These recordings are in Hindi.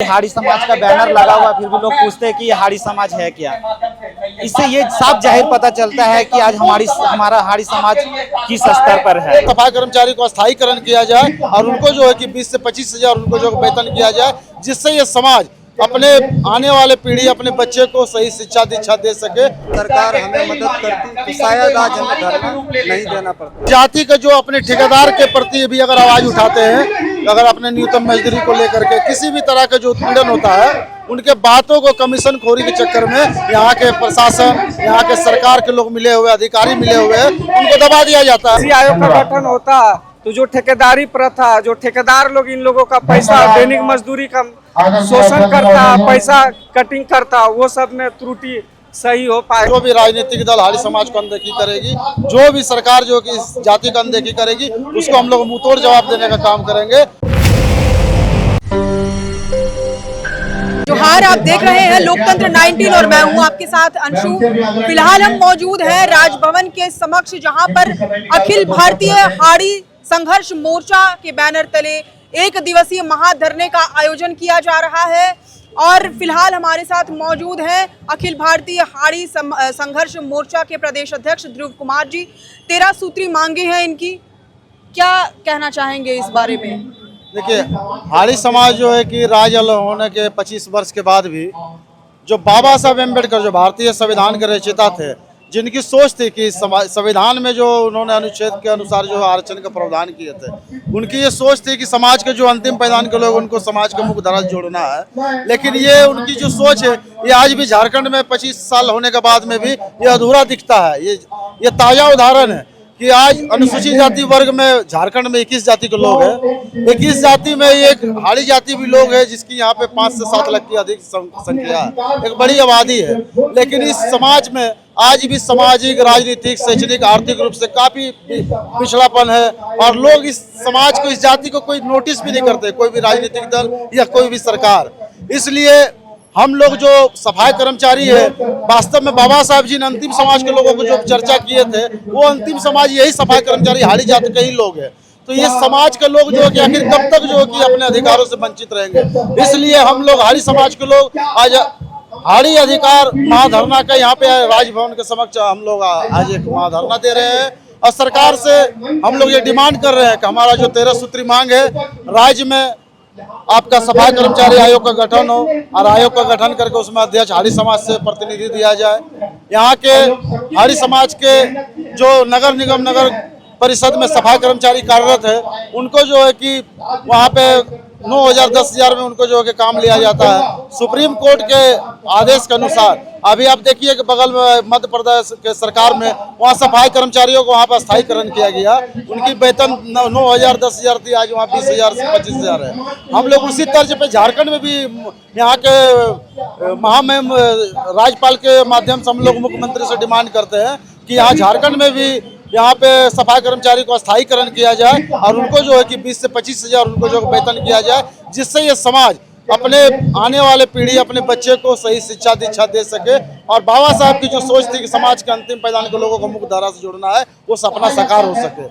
हाड़ी समाज का बैनर लगा हुआ, फिर भी लोग पूछते हैं कि ये हाड़ी समाज है क्या। इससे ये साफ जाहिर पता चलता है कि आज हमारा हाड़ी समाज किस स्तर पर है। सफाई कर्मचारी को स्थायीकरण किया जाए और उनको जो है कि 20 से 25 हजार उनको जो वेतन किया जाए, जिससे ये समाज अपने आने वाले पीढ़ी अपने बच्चे को सही शिक्षा दीक्षा दे सके। सरकार हमें मदद करती तो शायद आज हमें धरना नहीं देना पड़ता। जाति के जो अपने ठेकेदार के प्रति भी अगर आवाज उठाते हैं, अगर अपने न्यूनतम मजदूरी को लेकर के किसी भी तरह का जो उत्पीड़न होता है, उनके बातों को कमीशन खोरी के चक्कर में यहाँ के प्रशासन, यहाँ के सरकार के लोग मिले हुए, अधिकारी मिले हुए, उनको दबा दिया जाता है। आयोग का गठन होता तो जो ठेकेदारी प्रथा, जो ठेकेदार लोग इन लोगों का पैसा दैनिक मजदूरी का शोषण करता, पैसा कटिंग करता, वो सब में त्रुटि सही हो पाए। जो भी राजनीतिक दल हाड़ी समाज को अनदेखी करेगी, जो भी सरकार जो कि इस जाति का अनदेखी करेगी, उसको हम लोग मुंहतोड़ जवाब देने का काम करेंगे। जोहार, आप देख रहे हैं लोकतंत्र 19 और मैं हूं आपके साथ अंशु। फिलहाल हम मौजूद हैं राजभवन के समक्ष, जहां पर अखिल भारतीय हाड़ी संघर्ष मोर्चा के बैनर तले एक दिवसीय महाधरने का आयोजन किया जा रहा है। और फिलहाल हमारे साथ मौजूद हैं अखिल भारतीय हाड़ी संघर्ष मोर्चा के प्रदेश अध्यक्ष ध्रुव कुमार जी। 13 सूत्री मांगे हैं इनकी, क्या कहना चाहेंगे इस बारे में? देखिए, हाड़ी समाज जो है कि राज्य अलग होने के 25 वर्ष के बाद भी जो बाबा साहब अम्बेडकर जो भारतीय संविधान के रचयिता थे, जिनकी सोच थी कि संविधान में जो उन्होंने अनुच्छेद के अनुसार जो आरक्षण का प्रावधान किए थे, उनकी ये सोच थी कि समाज के जो अंतिम पैदान के लोग उनको समाज के मुख्य धारा से जोड़ना है। लेकिन ये उनकी जो सोच है, ये आज भी झारखंड में 25 साल होने के बाद में भी ये अधूरा दिखता है। ये ताजा उदाहरण है कि आज अनुसूचित जाति वर्ग में झारखंड में 21 जाति के लोग हैं। 21 जाति में एक हाड़ी जाति भी लोग है, जिसकी यहाँ पे 5 से 7 लाख की अधिक संख्या है, एक बड़ी आबादी है। लेकिन इस समाज में आज भी सामाजिक, राजनीतिक, शैक्षणिक, आर्थिक रूप से काफी पिछड़ापन है और लोग इस समाज को, इस जाति को कोई नोटिस भी नहीं करते, कोई भी राजनीतिक दल या कोई भी सरकार। इसलिए हम लोग जो सफाई कर्मचारी है, वास्तव में बाबा साहब जी ने अंतिम समाज के लोगों को जो चर्चा किए थे, वो अंतिम समाज यही सफाई कर्मचारी हाड़ी जाति के ही लोग हैं। तो ये समाज के लोग जो कि आखिर कब तक जो कि अपने अधिकारों से वंचित रहेंगे। इसलिए हम लोग हाड़ी समाज के लोग आज हाड़ी अधिकार महाधरना का यहाँ पे राजभवन के समक्ष हम लोग आज एक महाधरना दे रहे हैं और सरकार से हम लोग ये डिमांड कर रहे हैं कि हमारा जो 13 सूत्री मांग है, राज्य में आपका सफाई कर्मचारी आयोग का गठन हो और आयोग का गठन करके उसमें अध्यक्ष हाड़ी समाज से प्रतिनिधि दिया जाए। यहाँ के हाड़ी समाज के जो नगर निगम, नगर परिषद में सफाई कर्मचारी कार्यरत है, उनको जो है कि वहाँ पे 9,000 10,000 में उनको जो है कि काम लिया जाता है। सुप्रीम कोर्ट के आदेश के अनुसार अभी आप देखिए कि बगल में मध्य प्रदेश के सरकार में वहाँ सफाई कर्मचारियों को वहाँ पर स्थायीकरण किया गया। उनकी वेतन 9,000 10,000 थी, आज वहाँ 20,000 से 25,000 है। हम लोग उसी तर्ज पे झारखंड में भी यहाँ के महामहिम राज्यपाल के माध्यम से हम लोग मुख्यमंत्री से डिमांड करते हैं कि यहाँ झारखंड में भी यहाँ पे सफाई कर्मचारी को स्थायीकरण किया जाए और उनको जो है कि 20 से 25 हजार उनको जो वेतन किया जाए, जिससे ये समाज अपने आने वाले पीढ़ी अपने बच्चे को सही शिक्षा दीक्षा दे सके और बाबा साहब की जो सोच थी कि समाज के अंतिम पैदान के लोगों को मुख्य धारा से जोड़ना है, वो सपना साकार हो सके।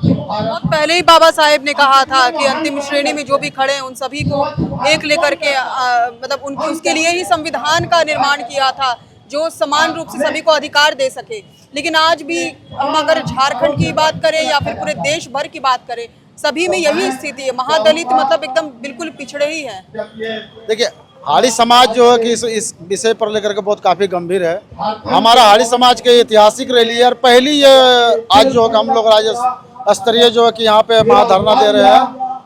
बहुत पहले ही बाबा साहेब ने कहा था कि अंतिम श्रेणी में जो भी खड़े हैं उन सभी को एक लेकर के मतलब उनके उसके लिए ही संविधान का निर्माण किया था, जो समान रूप से सभी को अधिकार दे सके। लेकिन आज भी हम अगर झारखंड की बात करें या फिर पूरे देश भर की बात करें, सभी में यही स्थिति है। महादलित मतलब एकदम बिल्कुल पिछड़े ही हैं। देखिए, हाड़ी समाज जो है कि इस विषय पर लेकर के बहुत काफी गंभीर है। हमारा हाड़ी समाज के ऐतिहासिक रैली है और पहली ये आज जो है हम लोग राज्य स्तरीय जो है कि यहाँ पे महाधरना दे रहे हैं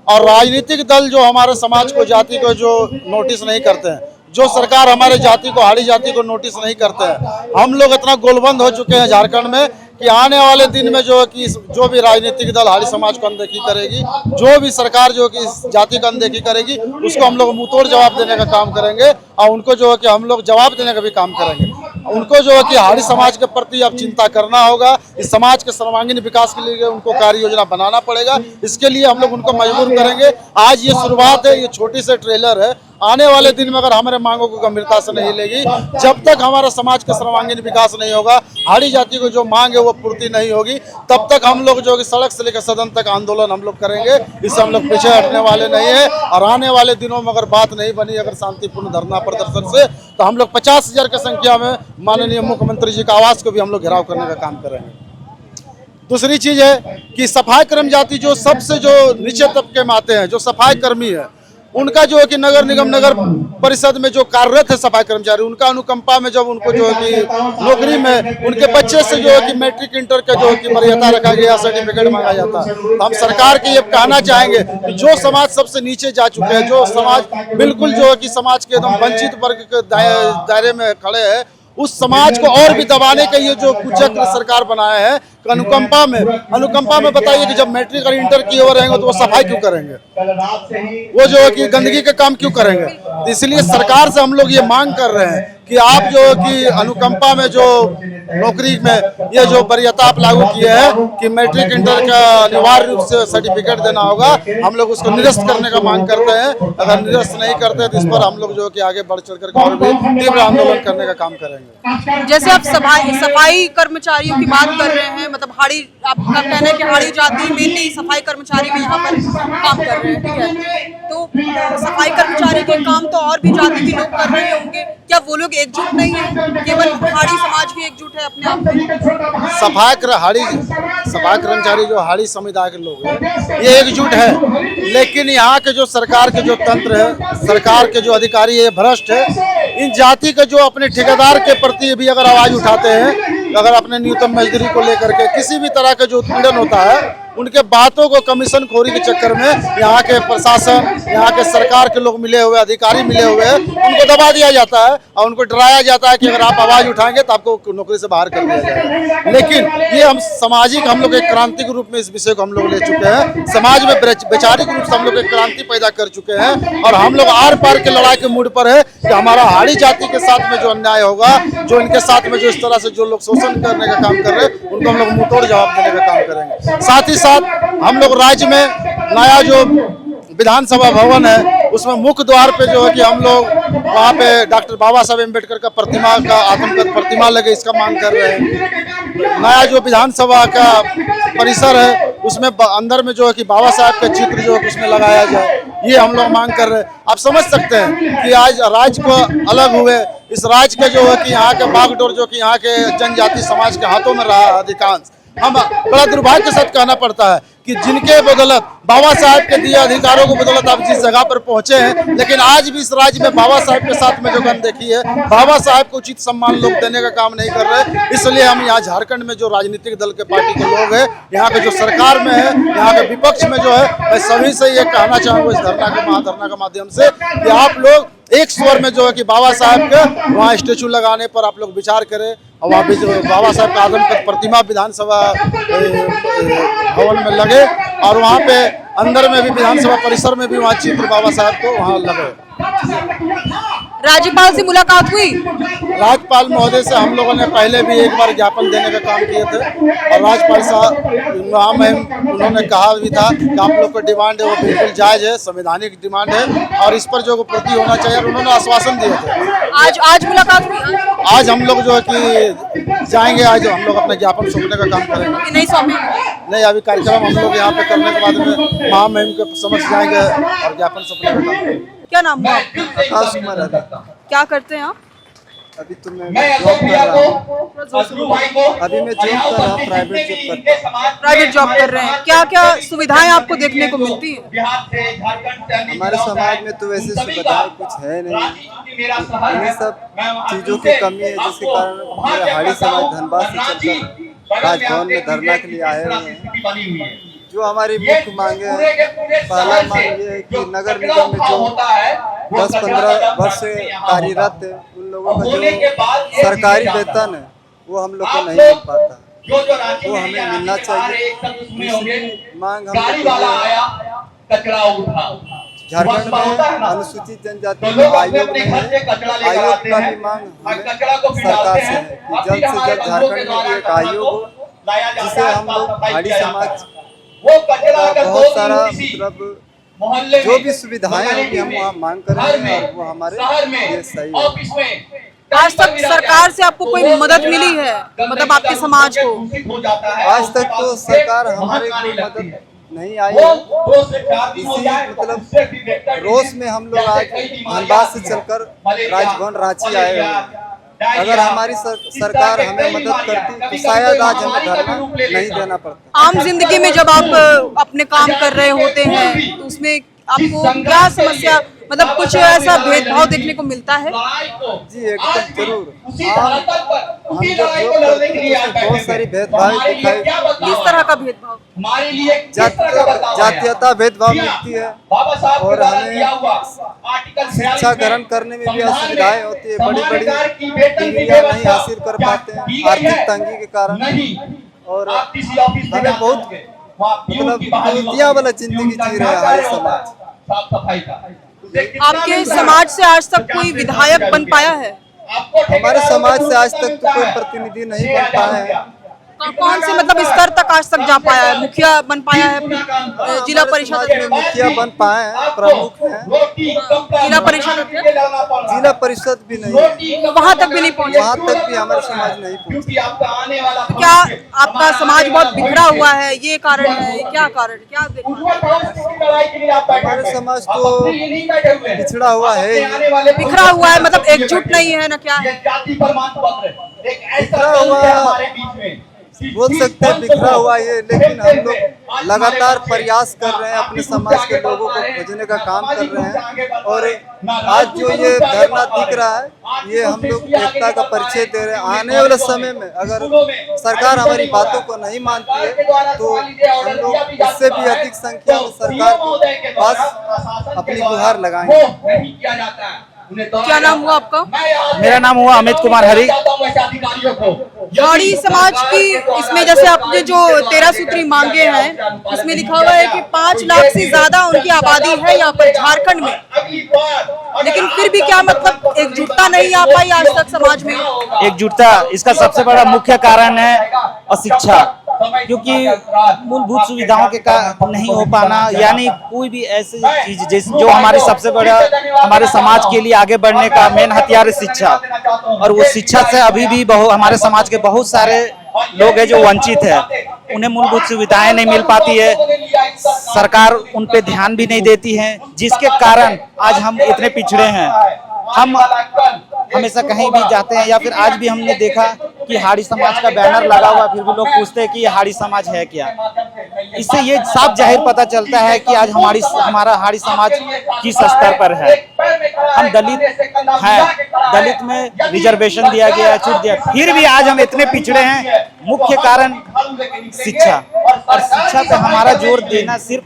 और राजनीतिक दल जो हमारे समाज को, जाति को जो नोटिस नहीं करते हैं, जो सरकार हमारे जाति को, हाड़ी जाति को नोटिस नहीं करते हैं। हम लोग इतना गोलबंद हो चुके हैं झारखंड में कि आने वाले दिन में जो है कि जो भी राजनीतिक दल हाड़ी समाज को अनदेखी करेगी, जो भी सरकार जो कि इस जाति का अनदेखी करेगी, उसको हम लोग मुंहतोड़ जवाब देने का काम करेंगे और उनको जो है कि हम लोग जवाब देने का भी काम करेंगे। उनको जो है कि हाड़ी समाज के प्रति अब चिंता करना होगा। इस समाज के सर्वांगीण विकास के लिए उनको कार्य योजना बनाना पड़ेगा। इसके लिए हम लोग उनको मजबूर करेंगे। आज ये शुरुआत है, ये छोटी से ट्रेलर है। आने वाले दिन में अगर हमारे मांगों को गंभीरता से नहीं लेगी, जब तक हमारा समाज का सर्वांगीण विकास नहीं होगा, हाड़ी जाति को जो मांग है वो पूर्ति नहीं होगी, तब तक हम लोग जो कि सड़क से लेकर सदन तक आंदोलन हम लोग करेंगे। इससे हम लोग पीछे हटने वाले नहीं है। और आने वाले दिनों में अगर बात नहीं बनी अगर शांतिपूर्ण धरना प्रदर्शन से, तो हम लोग 50,000 की संख्या में माननीय मुख्यमंत्री जी का आवास को भी हम लोग घेराव करने का काम करेंगे। दूसरी चीज है कि सफाई कर्मचारी जो सबसे जो नीचे तबके में आते हैं, जो सफाई कर्मी है, उनका जो है कि नगर निगम नगर परिषद में जो कार्यरत है सफाई कर्मचारी, उनका अनुकंपा में जब उनको जो है कि नौकरी में उनके बच्चे से जो है कि मैट्रिक इंटर का जो है कि वरीयता रखा गया, सर्टिफिकेट मांगा जाता है। तो हम सरकार के ये कहना चाहेंगे कि जो समाज सबसे नीचे जा चुके हैं, जो समाज बिल्कुल जो है कि समाज के एकदम वंचित वर्ग के दायरे में खड़े हैं, उस समाज को और भी दबाने का ये जो कुचक्र सरकार बनाया है, अनुकंपा में बताइए कि जब मैट्रिक और इंटर किए हुए रहेंगे तो वो सफाई क्यों करेंगे, वो जो है कि गंदगी का काम क्यों करेंगे। तो इसलिए सरकार से हम लोग ये मांग कर रहे हैं कि आप जो कि अनुकंपा में जो नौकरी में ये जो वरीयता आप लागू किए हैं कि मैट्रिक इंटर का अनिवार्य रूप से सर्टिफिकेट देना होगा, हम लोग उसको निरस्त करने का मांग करते हैं। अगर निरस्त नहीं करते हैं तो इस पर हम लोग जो कि आगे बढ़ चढ़ कर और भी तीव्र आंदोलन करने का काम करेंगे। जैसे आप सफाई कर्मचारियों की बात कर रहे हैं, मतलब हाड़ी, आपका कहना है कि हाड़ी जाति मेनली सफाई कर्मचारी भी यहाँ पर काम कर रहे हैं, ठीक है, तो सफाई कर्मचारी के काम तो और भी जाति के लोग कर रहे होंगे, क्या वो लोग एकजुट नहीं है? केवल हाड़ी समाज भी एकजुट है अपने आप में? सफाई कर्मचारी जो हाड़ी समुदाय के लोग हैं ये एकजुट है, लेकिन यहाँ के जो सरकार के जो तंत्र है, सरकार के जो अधिकारी है भ्रष्ट है। इन जाति के जो अपने ठेकेदार के प्रति भी अगर आवाज उठाते हैं, अगर अपने न्यूनतम मजदूरी को लेकर के किसी भी तरह का जो उत्पीड़न होता है, उनके बातों को कमीशन खोरी के चक्कर में यहाँ के प्रशासन, यहाँ के सरकार के लोग मिले हुए, अधिकारी मिले हुए हैं, उनको दबा दिया जाता है और उनको डराया जाता है कि अगर आप आवाज उठाएंगे तो आपको नौकरी से बाहर कर दिया जाएगा। लेकिन ये हम लोग एक क्रांति के रूप में इस विषय को हम लोग ले चुके हैं। समाज में वैचारिक रूप से हम लोग एक क्रांति पैदा कर चुके हैं और हम लोग आर पार के लड़ाई के मूड पर है कि हमारा हाड़ी जाति के साथ में जो अन्याय होगा, जो इनके साथ में जो इस तरह से जो लोग शोषण करने का काम कर रहे हैं, उनको हम लोग मुंहतोड़ जवाब देने का काम करेंगे। साथ ही हम लोग राज्य में नया जो विधानसभा भवन है, उसमें मुख्य द्वार पे जो है कि हम लोग वहाँ पे डॉक्टर बाबा साहब अम्बेडकर का प्रतिमा का आत्मगत प्रतिमा लगे, इसका मांग कर रहे हैं। नया जो विधानसभा का परिसर है उसमें अंदर में जो है कि बाबा साहब का चित्र जो है उसमें लगाया जाए, ये हम लोग मांग कर रहे हैं। आप समझ सकते हैं कि आज राज्य को अलग हुए, इस राज्य का जो है कि यहाँ के बागडोर जो कि यहाँ के जनजाति समाज के हाथों में रहा अधिकांश। हम बड़ा दुर्भाग्य के साथ कहना पड़ता है कि जिनके बदौलत बाबा साहब के दिए अधिकारों को बदौलत आप जिस जगह पर पहुंचे हैं, लेकिन आज भी इस राज्य में बाबा साहब के साथ में जो गंदगी है, बाबा साहब को उचित सम्मान लोग देने का काम नहीं कर रहे। इसलिए हम यहाँ झारखंड में जो राजनीतिक दल के पार्टी के लोग हैं, यहाँ के जो सरकार में है, यहाँ के विपक्ष में जो है, मैं सभी से ये कहना चाहूँगा इस महाधरना के माध्यम से कि आप लोग एक स्वर में जो है कि बाबा साहब के वहाँ स्टेचू लगाने पर आप लोग विचार करें और वहाँ भी जो बाबा साहब का आदमकद प्रतिमा विधानसभा भवन में लगे और वहाँ पे अंदर में भी विधानसभा परिसर में भी वहाँ चित्र बाबा साहब को वहाँ लगे। राज्यपाल से मुलाकात हुई? राज्यपाल महोदय से हम लोगों ने पहले भी एक बार ज्ञापन देने का काम किए थे और राज्यपाल साहब उन्होंने कहा भी था कि आप लोग का डिमांड है वो बिल्कुल जायज है, संवैधानिक डिमांड है और इस पर जो पूर्ति होना चाहिए, और उन्होंने आश्वासन दिए थे। आज मुलाकात हुई? आज हम लोग जो है कि जाएंगे, आज हम लोग अपना ज्ञापन सौंपने का काम करेंगे। नहीं सौंपे? नहीं, अभी कार्यक्रम हम लोग यहाँ पे करने के बाद में महामहिम के समक्ष जाएंगे और ज्ञापन सौंपने का काम करेंगे। क्या नाम है? आकाश कुमार। क्या करते हैं आप? अभी तो मैं जॉब कर रहा हूँ। अभी मैं जॉब कर रहा हूँ, प्राइवेट जॉब कर रहे हैं। क्या क्या सुविधाएं आपको देखने को मिलती है? हमारे समाज में तो वैसे सुविधाएं कुछ है नहीं, इन्हीं सब चीजों की कमी है, जिसके कारण मेरा हाड़ी समाज धनबाद से चलकर राजभवन में धरना के लिए आए हुए हैं। जो हमारी मुख्य मांगे हैं, पहला मांग ये है कि नगर निगम में जो 10-15 वर्ष से कार्यरत है, उन लोगों का जो सरकारी वेतन है वो हम लोग को नहीं मिल पाता, वो हमें मिलना चाहिए। दूसरी मांग हम झारखंड में अनुसूचित जनजाति आयोग नहीं है, आयोग का भी मांग हमें सरकार से है कि जल्द से जल्द झारखंड में एक आयोग हो, जिसे हम लोग हाड़ी समाज बहुत सारा मतलब जो भी सुविधाएं होगी हम वहाँ मांग करेंगे और वो हमारे लिए सही है। आज तक सरकार से आपको कोई मदद मिली है, मतलब आपके समाज को? आज तक तो सरकार हमारे कोई मदद नहीं आई है। इसी मतलब रोज में हम लोग आज धनबाद से चलकर राजभवन रांची आए हुए हैं। अगर हमारी सरकार हमें मदद करती तो शायद आज हमें धरना नहीं देना पड़ता। आम जिंदगी में जब आप अपने काम कर रहे होते हैं तो उसमें आपको क्या समस्या, मतलब कुछ ऐसा भेदभाव देखने को मिलता है? जी एकदम जरूर। हम जब जॉब करते हैं तो बहुत सारी भेदभाव दिखाई, किस तरह का भेदभाव? जातीयता भेदभाव मिलती है और हमें शिक्षा ग्रहण करने में भी असुविधाएं होती है। बड़ी बड़ी डिग्रियां नहीं हासिल कर पाते हैं आर्थिक तंगी के कारण, और हमें बहुत मतलब दुनिया वाला जिंदगी जी रहा है हमारे समाज। आपके समाज से आज तक कोई विधायक बन पाया है? हमारे समाज से आज तक तो कोई प्रतिनिधि नहीं बन पाया है। कौन से मतलब स्तर तक आज तक जा पाया है? मुखिया बन पाया है, जिला परिषद में मुखिया बन पाए हैं, प्रमुख हैं। जिला परिषद जिला परिषद भी नहीं, वहाँ तक भी नहीं पहुँचे। वहाँ तक भी हमारे समाज नहीं पहुँचे। क्या आपका समाज बहुत बिखरा हुआ है, ये कारण है? क्या कारण, क्या हमारे समाज तो पिछड़ा हुआ है, बिखरा हुआ है, मतलब एकजुट नहीं है ना? क्या है? बिखरा हुआ बोल सकते हैं, बिखरा हुआ है, लेकिन हम लोग लगातार प्रयास कर रहे हैं, अपने समाज के लोगों को खोजने का काम कर रहे हैं। और आज जो ये धरना दिख रहा है ये हम लोग एकता का परिचय दे रहे हैं। आने वाले समय में अगर सरकार हमारी बातों को नहीं मानती है तो हम लोग इससे भी अधिक संख्या में सरकार के पास अपनी गुहार लगाएंगे। क्या नाम हुआ आपका? मेरा नाम हुआ अमित कुमार हरी। हाड़ी समाज की इसमें जैसे आपने जो 13 सूत्री मांगे हैं, इसमें लिखा हुआ है कि 5 लाख से ज्यादा उनकी आबादी है यहाँ पर झारखंड में, लेकिन फिर भी क्या मतलब एकजुटता नहीं आ पाई आज तक समाज में? एकजुटता, इसका सबसे बड़ा मुख्य कारण है अशिक्षा, क्योंकि मूलभूत सुविधाओं के नहीं हो पाना, यानी कोई भी ऐसी चीज जो हमारे सबसे बड़ा हमारे समाज के लिए आगे बढ़ने का मेन हथियार है शिक्षा। और वो शिक्षा से अभी भी हमारे समाज के बहुत सारे लोग हैं जो वंचित है, उन्हें मूलभूत सुविधाएं नहीं मिल पाती है, सरकार उन पे ध्यान भी नहीं देती है, जिसके कारण आज हम इतने पिछड़े हैं। हम हमेशा कहीं भी जाते हैं या फिर आज भी हमने देखा कि हाड़ी समाज का बैनर लगा हुआ, फिर भी लोग पूछते हैं कि ये हाड़ी समाज है क्या। इससे ये साफ जाहिर पता चलता है कि आज हमारा हाड़ी समाज किस स्तर पर है। हम दलित हैं, दलित में रिजर्वेशन दिया गया है, छूट दिया, फिर भी आज हम इतने पिछड़े हैं। मुख्य कारण शिक्षा, और शिक्षा पे हमारा जोर देना सिर्फ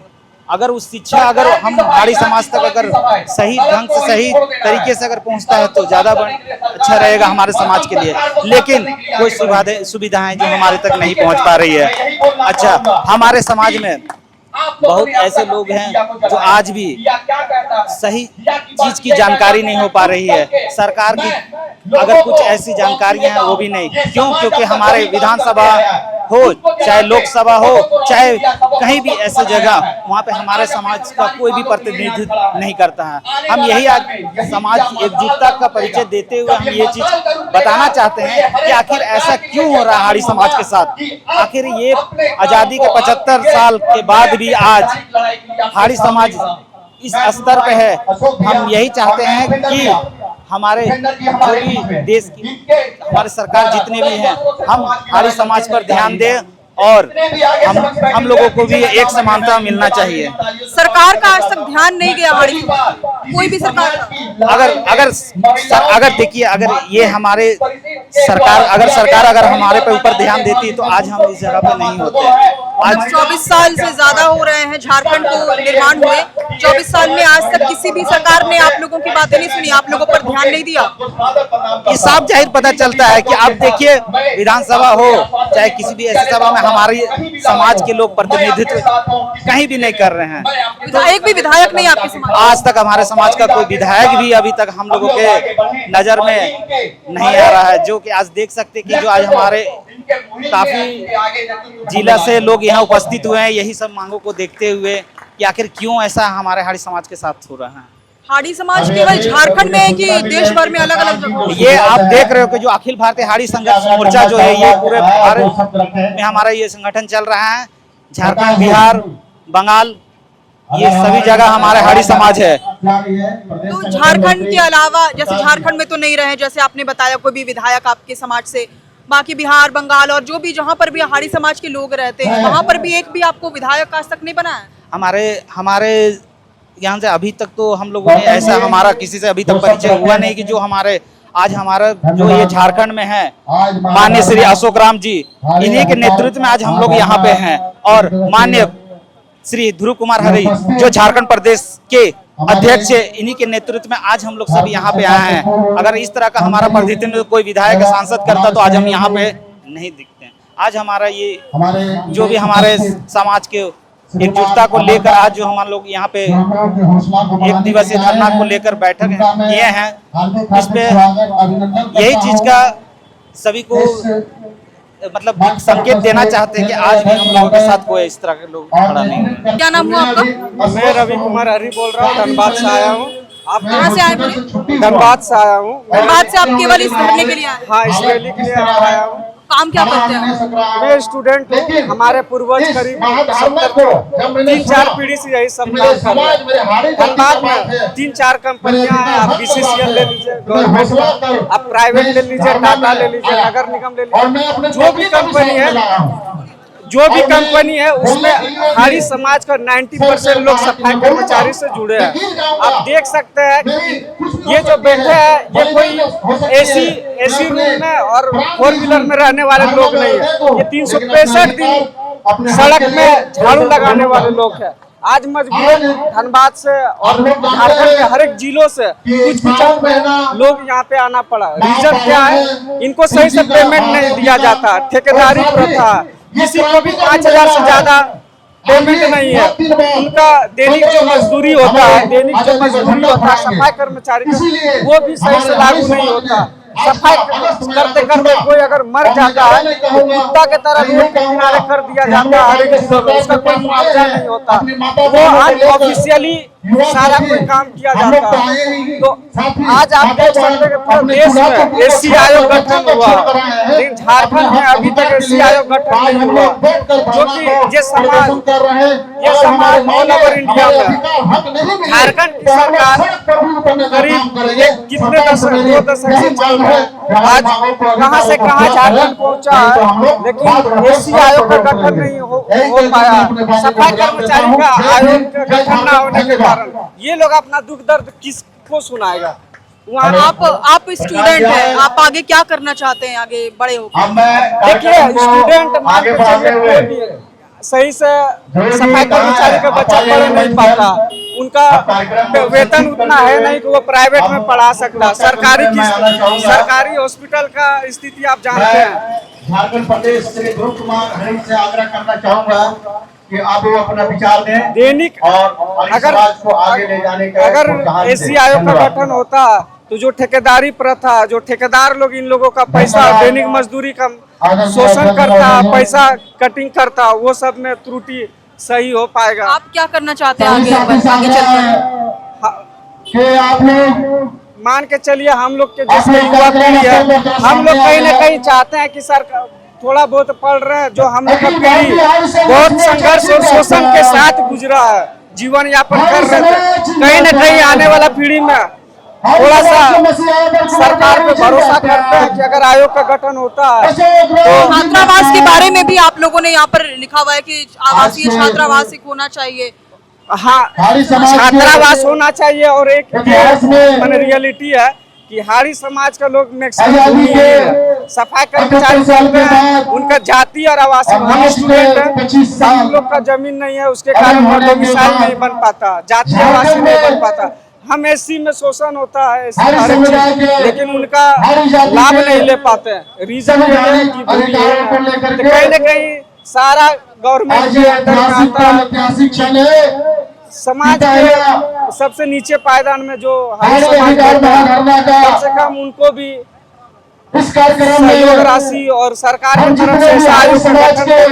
अगर उस शिक्षा अगर हम हाड़ी समाज तक अगर सही ढंग से सही तरीके से अगर पहुंचता है तो ज्यादा अच्छा रहेगा हमारे समाज के लिए। लेकिन कोई सुविधाएं जो हमारे तक नहीं पहुंच पा रही है। अच्छा, हमारे समाज में बहुत ऐसे लोग हैं जो आज भी सही चीज की जानकारी नहीं हो पा रही है। सरकार की अगर कुछ ऐसी जानकारियां हैं वो भी नहीं, क्यों? क्योंकि हमारे विधानसभा हो चाहे लोकसभा हो चाहे कहीं भी ऐसी जगह, वहाँ पे हमारे समाज का कोई भी प्रतिनिधित्व नहीं करता है। हम यही आज समाज की एकजुटता का परिचय देते हुए हम ये चीज बताना चाहते हैं कि आखिर ऐसा क्यों हो रहा है हाड़ी समाज के साथ। आखिर ये आजादी के 75 साल के बाद भी आज हाड़ी समाज इस स्तर पे है। हम यही चाहते हैं कि हमारे जो भी देश की हमारे सरकार जितने भी हैं, हम हाड़ी समाज पर ध्यान दें और हम लोगों को भी एक समानता मिलना चाहिए। सरकार का आज तक ध्यान नहीं गया हाड़ी, कोई भी सरकार का। अगर देखिए, अगर ये हमारे सरकार अगर हमारे पे ऊपर ध्यान देती तो आज हम इस जगह पे नहीं होते। आज 24 साल से ज्यादा हो रहे हैं झारखंड को निर्माण हुए, 24 साल में आज तक किसी भी सरकार ने आप लोगों की बातें नहीं सुनी, आप लोगों पर ध्यान नहीं दिया। ये साफ जाहिर पता चलता है कि आप देखिए विधानसभा हो चाहे किसी भी ऐसी सभा में हमारे समाज के लोग प्रतिनिधित्व कहीं भी नहीं कर रहे हैं। एक भी विधायक नहीं आपके समाज? आज तक हमारे समाज का कोई विधायक भी अभी तक हम लोगों के नजर में नहीं आ रहा है। जो कि आज देख सकते कि जो आज हमारे काफी जिला से लोग यहाँ उपस्थित हुए हैं, यही सब मांगों को देखते हुए कि आखिर क्यों ऐसा हमारे हाड़ी समाज के साथ हो रहा है। हाड़ी समाज केवल झारखंड में है कि देश भर में अलग अलग जगह? ये आप देख रहे हो कि जो अखिल भारतीय हाड़ी संघर्ष मोर्चा जो है ये पूरे भारत में हमारा ये संगठन चल रहा है। झारखंड, बिहार, बंगाल, ये सभी जगह हमारे हाड़ी समाज है। तो झारखंड के अलावा, जैसे झारखंड में तो नहीं रहे, जैसे आपने बताया कोई भी विधायक आपके समाज से, बाकी बिहार, बंगाल और जो भी जहाँ पर भी हाड़ी समाज के लोग रहते हैं वहाँ पर भी एक भी आपको विधायक आज तक नहीं बना है? हमारे यहाँ से अभी तक तो हम लोगों ने ऐसा, हमारा किसी से अभी तक परिचय हुआ नहीं कि जो हमारा जो ये झारखंड में है माननीय श्री अशोक राम जी, इन्हीं के नेतृत्व में आज हम लोग यहाँ पे हैं। और माननीय श्री ध्रुव कुमार हरी जो झारखंड प्रदेश के अध्यक्ष है, इन्हीं के नेतृत्व में आज हम लोग सभी यहाँ पे आए हैं। अगर इस तरह का हमारा प्रतिनिधित्व कोई विधायक सांसद करता तो आज हम यहाँ पे नहीं दिखते हैं। आज हमारा ये जो भी हमारे समाज के एकजुटता को लेकर आज जो हम लोग यहाँ पे एक दिवसीय धरना को लेकर बैठक किए हैं, इस पे यही चीज का सभी को मतलब संकेत देना चाहते हैं कि आज भी हम लोगों के साथ कोई इस तरह के लोग खड़ा नहीं है। क्या नाम हुआ आपका? मैं रवि कुमार हरी बोल रहा हूँ, धनबाद से आया हूँ। आप कहाँ से आए बोले? धनबाद से आया हूँ। धनबाद से आप केवल इस धरने के लिए आए? हाँ, इस रैली के लिए आया हूँ। काम क्या करते हैं? मैं स्टूडेंट हूँ। हमारे पूर्वज करीब 3-4 पीढ़ी से यही सब काम कर रहे हैं। धनबाद में 3-4 कंपनियां हैं। आप BCCL ले लीजिए, गवर्नमेंट, आप प्राइवेट ले लीजिए, टाटा ले लीजिए, नगर निगम ले लीजिए, जो भी कंपनी है उसमें हाड़ी समाज का 90% लोग सफाई कर्मचारी से जुड़े हैं। आप देख सकते हैं कि ये जो बैठे हैं ये कोई एसी रूम में और 4 व्हीलर में रहने वाले लोग नहीं है। ये 365 दिन सड़क में झाड़ू लगाने वाले लोग हैं। आज मजबूरन धनबाद से और झारखंड के हर एक जिलों से कुछ लोग यहाँ पे आना पड़ा। रीजन क्या है? इनको सही से पेमेंट नहीं दिया जाता, ठेकेदारी प्रथा, किसी को भी 5,000 से ज्यादा पेमेंट नहीं है। उनका दैनिक जो मजदूरी होता है सफाई कर्मचारी का, वो भी सही से लागू नहीं होता। सफाई करते करते कोई अगर मर जाता है तो कुत्ता के तरह रोड के किनारे कर दिया जाता है, उसका कोई मुआवजा नहीं होता। वो आज ऑफिशियली सारा कोई काम किया जाता है। तो आज आप देख सकते हैं पूरे देश में एससी आयोग गठन हुआ, लेकिन झारखंड में अभी तक एससी आयोग गठन नहीं हुआ, जो कि ये समाज ऑल ओवर इंडिया में झारखंड की सरकार करीब कितने दशक 2 दशक से चल रहा है। आज कहां से कहां झारखंड पहुंचा है, लेकिन एससी आयोग का गठन नहीं हो पाया। सफाई कर्मचारी का आयोग का गठन न होने के कारण ये लोग अपना दुख दर्द किसको सुनाएगा? आप स्टूडेंट हैं, आप आगे क्या करना चाहते हैं आगे बड़े होकर? देखिए, स्टूडेंट मान के चलिए सही से सफाई कर्मचारी का बच्चा पढ़ नहीं पाता, उनका वेतन उतना है नहीं कि वो प्राइवेट में पढ़ा सकता। सरकारी हॉस्पिटल का स्थिति आप जानते हैं। झारखंड प्रदेश श्री ध्रुव कुमार हरी से आग्रह करना चाहूंगा कि आप वो अपना विचार दें दैनिक और समाज को आगे ले जाने का। अगर एससी आयोग का गठन होता तो जो ठेकेदारी प्रथा, जो ठेकेदार लोग इन लोगों का पैसा दैनिक मजदूरी का शोषण करता, पैसा कटिंग करता, वो सब में त्रुटि सही हो पाएगा। आप क्या करना चाहते हैं आगे चलकर? आप लोग मान के चलिए हम लोग के जैसे युवा पीढ़ी है, हम लोग कहीं ना कहीं चाहते हैं कि सरकार थोड़ा बहुत पढ़ रहे हैं, जो हम लोग का पीढ़ी बहुत संघर्ष और शोषण के साथ गुजरा है, जीवन यापन कर रहे थे। कहीं ना कहीं आने वाला पीढ़ी में थोड़ा सा सरकार पे भरोसा करते हैं कि अगर आयोग का गठन होता है तो छात्रावास के बारे में भी आप लोगों ने यहाँ पर लिखा हुआ है कि आवासीय छात्रावास एक होना चाहिए। हाँ, छात्रावास होना चाहिए। और एक रियलिटी है कि हाड़ी समाज का लोग मैक्सिमम सफाई कर्मचारी हैं, उनका जाति और आवासीय, हम स्टूडेंट हैं, हम लोग का जमीन नहीं है, उसके कारण डोमिसाइल नहीं बन पाता, जाति आवासीय नहीं बन पाता। हम एससी में शोषण होता है लेकिन उनका लाभ नहीं ले पाते हैं। रीजन ये है कि कहीं न कहीं सारा गवर्नमेंट के अंदर आता है। समाज के सबसे नीचे पायदान में जो हर समाज कम से कम उनको भी सहयोग राशि और सरकार की तरफ से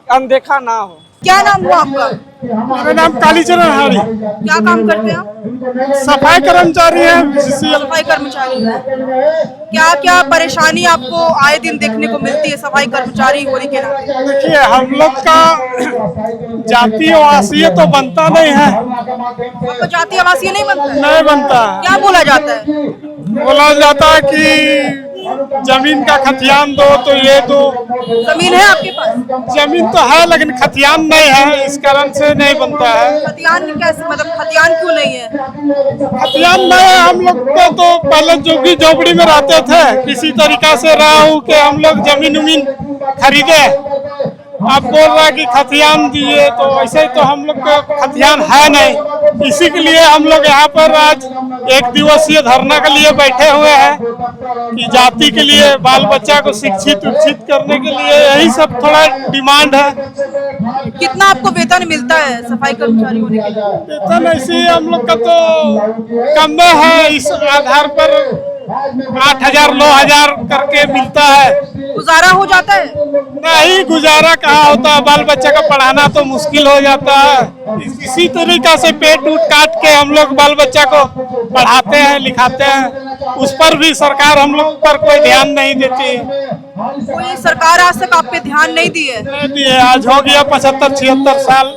अनदेखा ना हो। क्या नाम हुआ आपका? मेरा नाम कालीचरण हाड़ी, क्या काम करते हैं आप? सफाई कर्मचारी है सफाई कर्मचारी हैं। क्या क्या परेशानी आपको आए दिन देखने को मिलती है सफाई कर्मचारी होने के नाते? देखिए, हम लोग का जाति आवासीय तो बनता नहीं है, आपको जाति आवासीय नहीं बनता है? नहीं बनता है। क्या बोला जाता है? बोला जाता है कि जमीन का खतियान दो तो ये दो। जमीन है आपके पास? जमीन तो है लेकिन खतियान नहीं है, इस कारण से नहीं बनता है। खतियान कैसे, मतलब खतियान क्यों नहीं है? खतियान नहीं है। हम लोग को तो पहले जो भी झोपड़ी में रहते थे, किसी तरीका से रहा हो कि हम लोग जमीन उमीन खरीदे। आप बोल रहा है कि खतियान दिए, तो ऐसे तो हम लोग को खतियान है नहीं। इसी के लिए हम लोग यहाँ पर आज 1 दिवसीय धरना के लिए बैठे हुए हैं कि जाति के लिए, बाल बच्चा को शिक्षित उचित करने के लिए, यही सब थोड़ा डिमांड है। कितना आपको वेतन मिलता है सफाई कर्मचारी होने के लिए? वेतन ऐसे हम लोग का तो कम है, इस आधार पर 8,000 9,000 करके मिलता है। गुजारा हो जाता है? नहीं, गुजारा कहाँ होता है, बाल बच्चा का पढ़ाना तो मुश्किल हो जाता है। इसी तरीका से पेट उट काट के हम लोग बाल बच्चा को पढ़ाते हैं लिखाते हैं, उस पर भी सरकार हम लोग पर कोई ध्यान नहीं देती। कोई सरकार आज तक आप पे ध्यान नहीं दी है? नहीं दिए, आज हो गया 75-76 साल।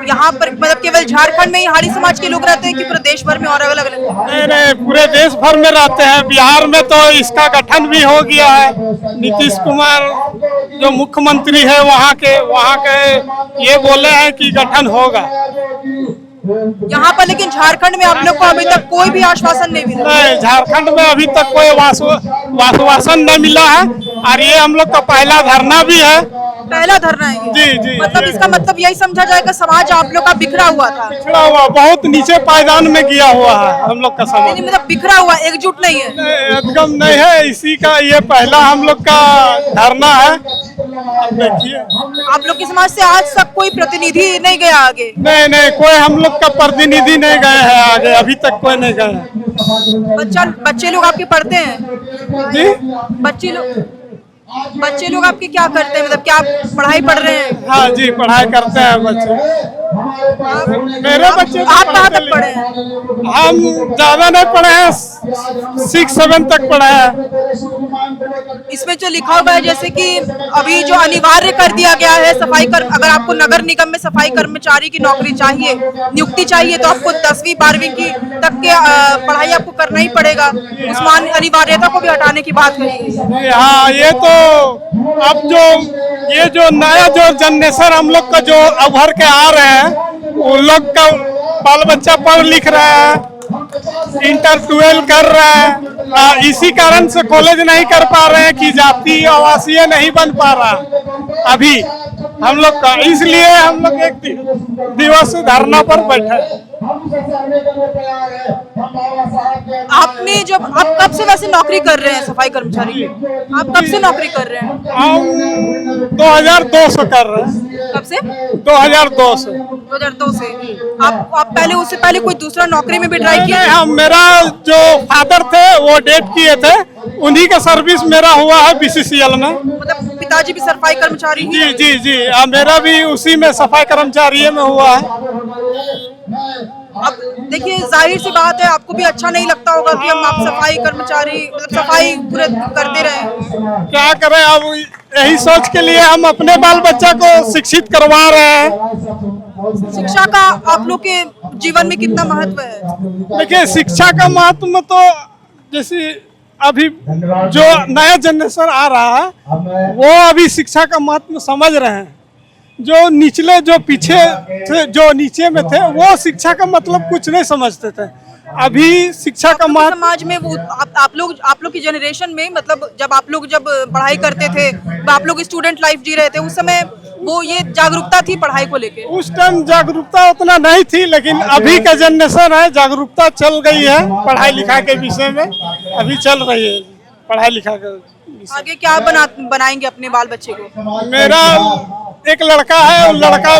यहाँ पर मतलब केवल झारखंड में ही हाड़ी समाज के लोग रहते हैं कि पूरे देश भर में और अलग अलग? नहीं नहीं, पूरे देश भर में रहते हैं। बिहार में तो इसका गठन भी हो गया है। नीतीश कुमार जो मुख्यमंत्री है वहाँ के ये बोले हैं कि गठन होगा। यहाँ पर लेकिन झारखंड में आप लोग को अभी तक कोई भी आश्वासन नहीं मिला? नहीं, झारखंड में अभी तक कोई आश्वासन नहीं मिला है, और ये हम लोग का पहला धरना भी है। पहला धरना है ये? जी जी। मतलब इसका मतलब यही समझा जाएगा समाज आप लोग का बिखरा हुआ था? बिखरा हुआ, बहुत नीचे पायदान में गिया हुआ है हम लोग का समाज। नहीं, मतलब बिखरा हुआ, एकजुट नहीं है? एकदम नहीं है। इसी का ये पहला हम लोग का धरना है। अब देखिए, आप लोग के समाज से आज तक कोई प्रतिनिधि नहीं गया आगे? नहीं नहीं, कोई हम लोग का प्रतिनिधि नहीं गए हैं आगे, अभी तक कोई नहीं गए। बच्चे लोग आपके पढ़ते हैं? जी, बच्चे लोग आपके क्या करते हैं, मतलब क्या पढ़ाई पढ़ रहे हैं? हाँ जी, पढ़ाई करते हैं बच्चे। मेरे बच्चे आप कहाँ तक पढ़े हैं? हम ज्यादा नहीं पढ़े हैं, 6-7 तक पढ़े हैं। इसमें जो लिखा हुआ है जैसे कि अभी जो अनिवार्य कर दिया गया है अगर आपको नगर निगम में सफाई कर्मचारी की नौकरी चाहिए, नियुक्ति चाहिए, तो आपको 10वीं 12वीं की तक के पढ़ाई आपको करना ही पड़ेगा। उस अनिवार्यता को भी हटाने की बात कही। हाँ, ये तो अब ये जो नया जो जनरेशन हम लोग का जो उभर के आ रहे हैं, उन लोग का बाल बच्चा पढ़ लिख रहा है, इंटर 12 कर रहा है, इसी कारण से कॉलेज नहीं कर पा रहे हैं कि जाति आवासीय नहीं बन पा रहा अभी हम लोग का। इसलिए हम लोग 1 दिवस धरना पर बैठे। आपने आप कब से वैसे नौकरी कर रहे हैं सफाई कर्मचारी? आप कब से नौकरी कर रहे हैं? हम 2002 से कर रहे हैं। कब से? 2002 से। 2002 से। आप पहले, उससे पहले कोई दूसरा नौकरी में भी ट्राई किया? हाँ, मेरा जो फादर थे वो डेट किए थे, उन्हीं का सर्विस मेरा हुआ है BCCL में। मतलब पिताजी भी सफाई कर्मचारी? जी जी जी, मेरा भी उसी में सफाई कर्मचारी में हुआ है। अब देखिए, जाहिर सी बात है आपको भी अच्छा नहीं लगता होगा कि हम आप सफाई कर्मचारी मतलब सफाई पूरे करते रहे। क्या करें, अब यही सोच के लिए हम अपने बाल बच्चा को शिक्षित करवा रहे हैं। शिक्षा का आप लोग के जीवन में कितना महत्व है? देखिए, शिक्षा का महत्व तो जैसे अभी जो नया जनरेशन आ रहा है वो अभी शिक्षा का महत्व समझ रहे हैं। जो निचले जो पीछे थे, जो नीचे में थे, वो शिक्षा का मतलब कुछ नहीं समझते थे। अभी शिक्षा का महत्व समाज में वो आप लोग की जनरेशन में, मतलब जब आप लोग पढ़ाई करते थे, आप लोग स्टूडेंट लाइफ जी रहे थे, उस समय वो ये जागरूकता थी पढ़ाई को लेके? उस टाइम जागरूकता उतना नहीं थी, लेकिन अभी का जनरेशन है, जागरूकता चल गई है पढ़ाई लिखाई के विषय में, अभी चल रही है पढ़ाई लिखाई के। आगे क्या बनाएंगे अपने बाल बच्चे को? मेरा एक लड़का है, वो लड़का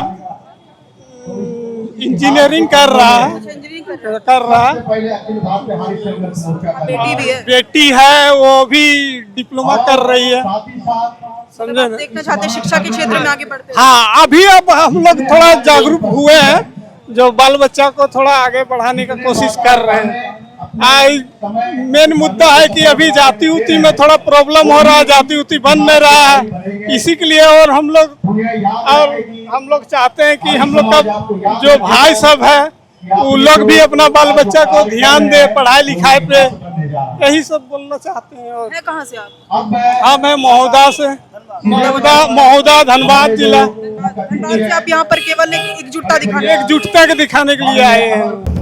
इंजीनियरिंग कर रहा है। बेटी भी है? बेटी है, वो भी डिप्लोमा कर रही है। समझे आप ना। देखना चाहते हैं शिक्षा के क्षेत्र में आगे बढ़ते हैं? हाँ, अभी अब हम लोग थोड़ा जागरूक हुए हैं, जो बाल बच्चा को थोड़ा आगे बढ़ाने का कोशिश कर रहे हैं। मेन मुद्दा है कि अभी जाति उति में थोड़ा प्रॉब्लम हो रहा है, जाति उति बन नहीं रहा है, इसी के लिए। और हम लोग चाहते हैं कि हम लोग का जो भाई सब है वो लोग भी अपना बाल बच्चा को ध्यान दे पढ़ाई लिखाई पे, यही सब बोलना चाहते हैं। और है कहाँ से आप? हम है महोदा से, महोदा धनबाद जिला। धनबाद से आप यहाँ पर केवल एक एकजुटता दिखाने एकजुटता के दिखाने के लिए आए हैं।